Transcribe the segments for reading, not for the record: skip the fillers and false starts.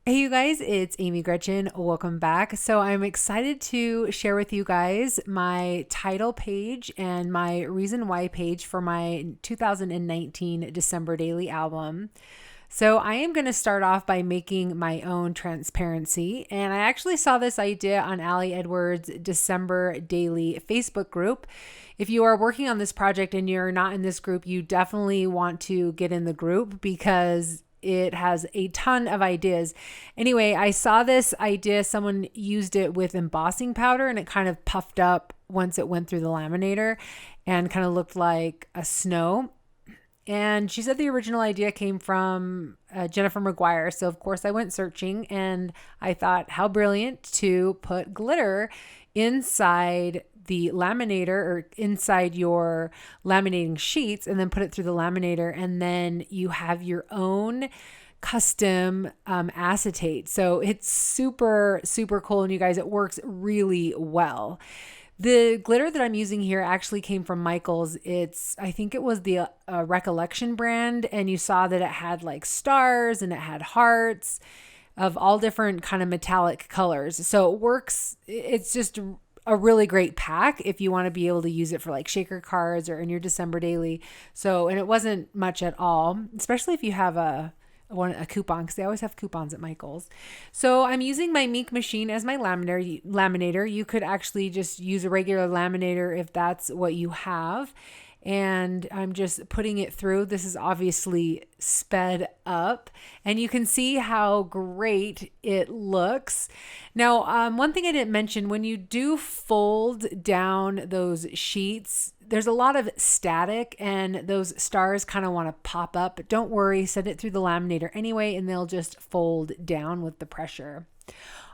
Hey you guys, it's Amy Gretchen. Welcome back. So I'm excited to share with you guys my title page and my reason why page for my 2019 December daily album. So I am going to start off by making my own transparency. And I actually saw this idea on Allie Edwards' December daily Facebook group. If you are working on this project and you're not in this group, you definitely want to get in the group because it has a ton of ideas. Anyway, I saw this idea. Someone used it with embossing powder and it kind of puffed up once it went through the laminator and kind of looked like a snow. And she said the original idea came from Jennifer McGuire. So, of course, I went searching and I thought, how brilliant to put glitter inside the laminator or inside your laminating sheets and then put it through the laminator. And then you have your own custom acetate. So it's super, super cool. And you guys, it works really well. The glitter that I'm using here actually came from Michael's. I think it was the Recollection brand, and you saw that it had like stars and it had hearts of all different kind of metallic colors. So it works. It's just a really great pack if you want to be able to use it for like shaker cards or in your December daily. So, and it wasn't much at all, especially if you have a coupon, because they always have coupons at Michael's. So I'm using my Mink machine as my laminator. You could actually just use a regular laminator if that's what you have. And I'm just putting it through. This is obviously sped up and you can see how great it looks. Now, one thing I didn't mention, when you do fold down those sheets, there's a lot of static and those stars kind of want to pop up, but don't worry, send it through the laminator anyway, and they'll just fold down with the pressure.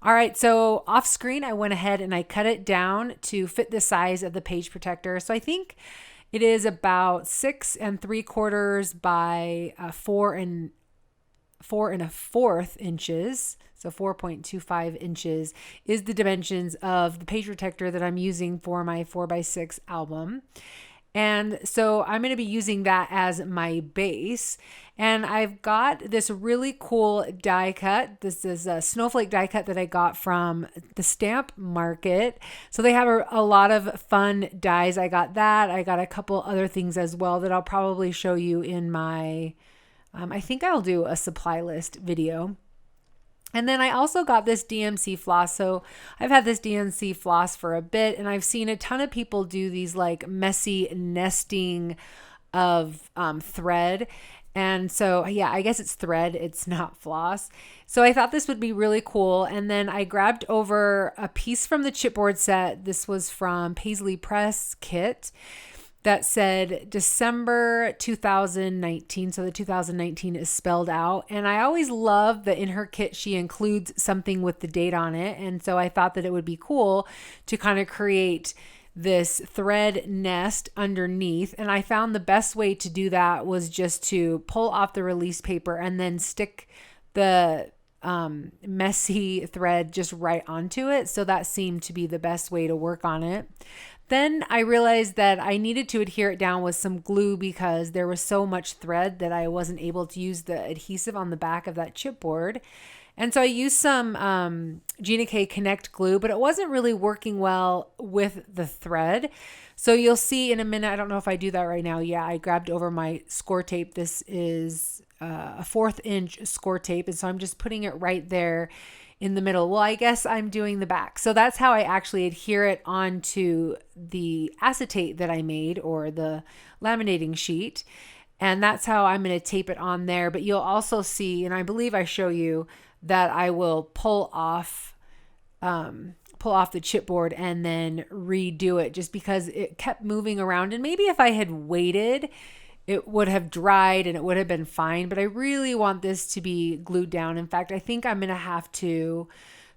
All right, so off screen, I went ahead and I cut it down to fit the size of the page protector. So I think it is about 6 3/4 by 4 4 1/4 inches. So 4.25 inches is the dimensions of the page protector that I'm using for my 4x6 album. And so I'm going to be using that as my base. And I've got this really cool die cut. This is a Snowflake die cut that I got from the stamp market. So they have a lot of fun dies. I got that. I got a couple other things as well that I'll probably show you in my, I think I'll do a supply list video. And then I also got this DMC floss. So I've had this DMC floss for a bit, and I've seen a ton of people do these like messy nesting of thread. And so, yeah, I guess it's thread. It's not floss. So I thought this would be really cool. And then I grabbed over a piece from the chipboard set. This was from Paislee Press Kit that said December 2019. So the 2019 is spelled out. And I always love that in her kit, she includes something with the date on it. And so I thought that it would be cool to kind of create this thread nest underneath. And I found the best way to do that was just to pull off the release paper and then stick the messy thread just right onto it. So that seemed to be the best way to work on it. Then I realized that I needed to adhere it down with some glue because there was so much thread that I wasn't able to use the adhesive on the back of that chipboard. And so I used some Gina K Connect glue, but it wasn't really working well with the thread. So you'll see in a minute, I don't know if I do that right now. Yeah, I grabbed over my score tape. This is a 1/4 inch score tape. And so I'm just putting it right there in the middle. Well, I guess I'm doing the back. So that's how I actually adhere it onto the acetate that I made, or the laminating sheet. And that's how I'm going to tape it on there. But you'll also see, and I believe I show you, that I will pull off the chipboard and then redo it, just because it kept moving around. And maybe if I had waited, it would have dried and it would have been fine, but I really want this to be glued down. In fact, I think I'm going to have to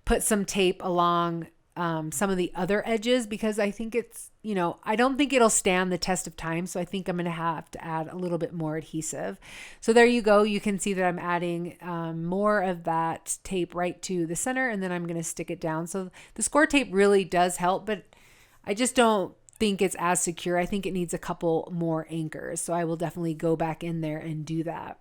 put some tape along some of the other edges, because I think it's, I don't think it'll stand the test of time. So I think I'm going to have to add a little bit more adhesive. So there you go. You can see that I'm adding more of that tape right to the center, and then I'm going to stick it down. So the score tape really does help, but I just don't think it's as secure. I think it needs a couple more anchors. So I will definitely go back in there and do that.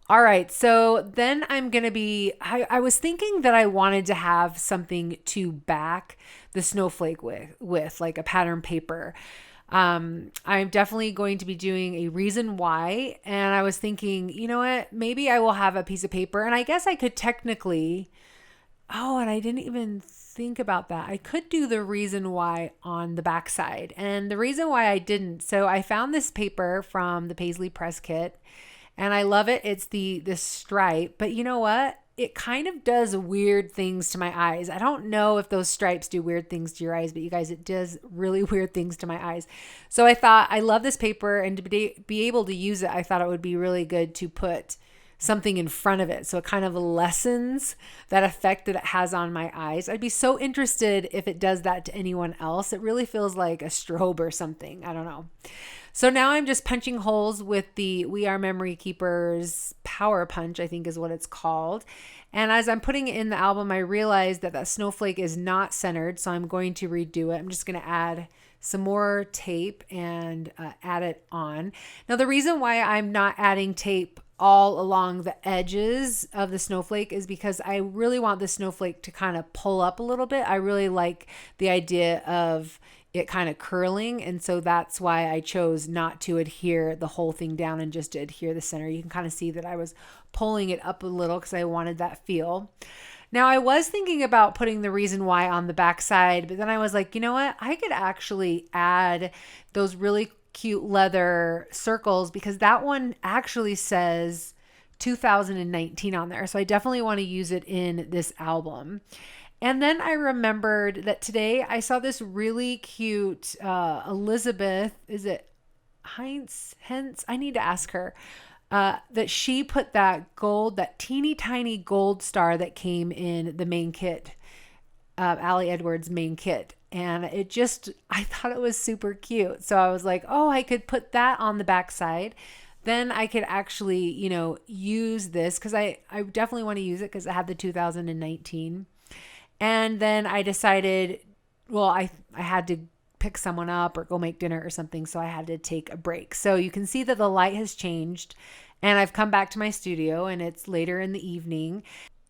All right, so then I'm going to be, I was thinking that I wanted to have something to back the snowflake with like a pattern paper. I'm definitely going to be doing a reason why. And I was thinking, you know what, maybe I will have a piece of paper, and I guess I could technically, oh, and I didn't even think about that. I could do the reason why on the back side. And the reason why I didn't, so I found this paper from the Paislee press kit, and I love it. It's this stripe, but you know what? It kind of does weird things to my eyes. I don't know if those stripes do weird things to your eyes, but you guys, it does really weird things to my eyes. So I thought, I love this paper, and to be able to use it, I thought it would be really good to put something in front of it, so it kind of lessens that effect that it has on my eyes. I'd be so interested if it does that to anyone else. It really feels like a strobe or something. I don't know. So now I'm just punching holes with the We Are Memory Keepers Power Punch, I think is what it's called. And as I'm putting it in the album, I realized that snowflake is not centered, so I'm going to redo it. I'm just going to add some more tape and add it on. Now, the reason why I'm not adding tape all along the edges of the snowflake is because I really want the snowflake to kind of pull up a little bit. I really like the idea of it kind of curling, and so that's why I chose not to adhere the whole thing down and just to adhere the center. You can kind of see that I was pulling it up a little because I wanted that feel. Now, I was thinking about putting the reason why on the back side, but then I was like, you know what? I could actually add those really cute leather circles, because that one actually says 2019 on there. So I definitely want to use it in this album. And then I remembered that today I saw this really cute Elizabeth, is it Heinz? I need to ask her. That she put that gold, that teeny tiny gold star that came in the main kit, Allie Edwards' main kit. And it just, I thought it was super cute. So I was like, oh, I could put that on the back side. Then I could actually, use this, because I definitely want to use it because I have the 2019. And then I decided, well, I had to pick someone up or go make dinner or something, so I had to take a break. So you can see that the light has changed, and I've come back to my studio, and it's later in the evening.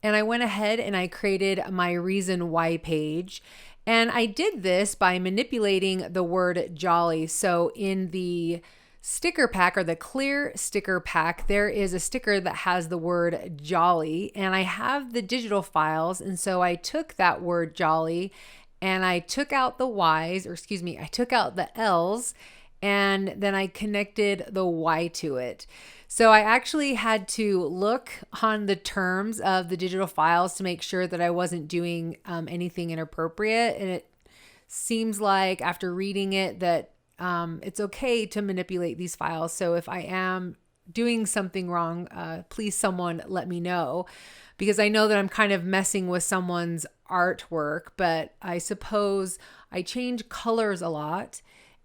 And I went ahead and I created my reason why page. And I did this by manipulating the word jolly. So in the sticker pack, or the clear sticker pack, there is a sticker that has the word jolly, and I have the digital files. And so I took that word jolly and I took out the Y's, I took out the L's, and then I connected the Y to it. So I actually had to look on the terms of the digital files to make sure that I wasn't doing anything inappropriate. And it seems like after reading it that it's okay to manipulate these files. So if I am doing something wrong, please someone let me know, because I know that I'm kind of messing with someone's artwork. But I suppose I change colors a lot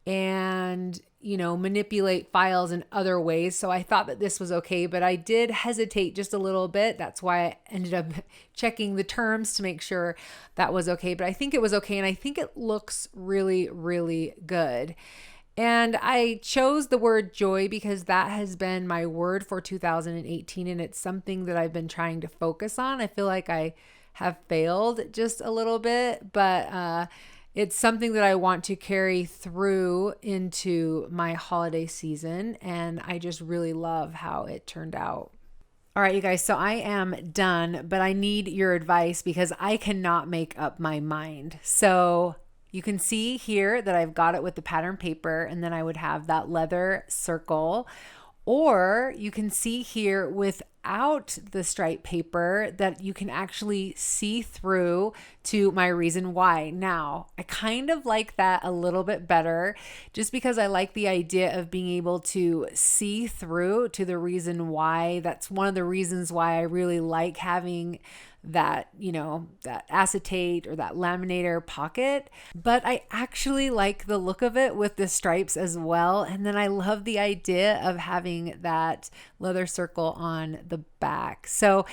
and manipulate files in other ways. So I thought that this was okay, but I did hesitate just a little bit. That's why I ended up checking the terms to make sure that was okay. But I think it was okay, and I think it looks really, really good. And I chose the word joy because that has been my word for 2018, and it's something that I've been trying to focus on. I feel like I have failed just a little bit, but it's something that I want to carry through into my holiday season, and I just really love how it turned out. All right, you guys, so I am done, but I need your advice because I cannot make up my mind. So you can see here that I've got it with the pattern paper, and then I would have that leather circle. Or you can see here without the stripe paper that you can actually see through to my reason why. Now, I kind of like that a little bit better just because I like the idea of being able to see through to the reason why. That's one of the reasons why I really like having that, that acetate or that laminator pocket. But I actually like the look of it with the stripes as well. And then I love the idea of having that leather circle on the back. So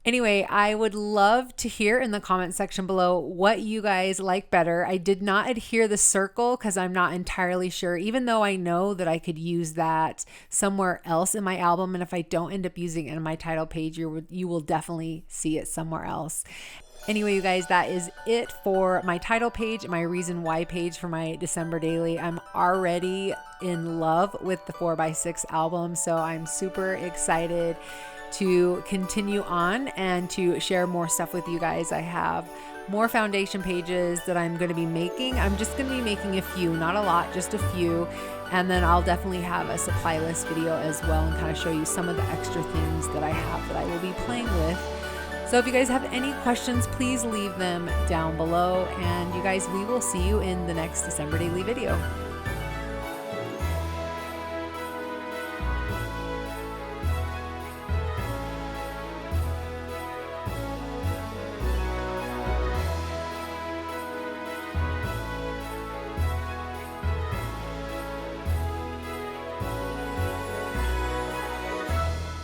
Anyway, I would love to hear in the comment section below what you guys like better. I did not adhere the circle because I'm not entirely sure, even though I know that I could use that somewhere else in my album. And if I don't end up using it in my title page, you will definitely see it somewhere else. Anyway, you guys, that is it for my title page, my reason why page for my December daily. I'm already in love with the 4x6 album, so I'm super excited to continue on and to share more stuff with you guys. I have more foundation pages that I'm going to be making. I'm just going to be making a few, not a lot, just a few. And then I'll definitely have a supply list video as well and kind of show you some of the extra things that I have that I will be playing with. So if you guys have any questions, please leave them down below. And you guys, we will see you in the next December daily video.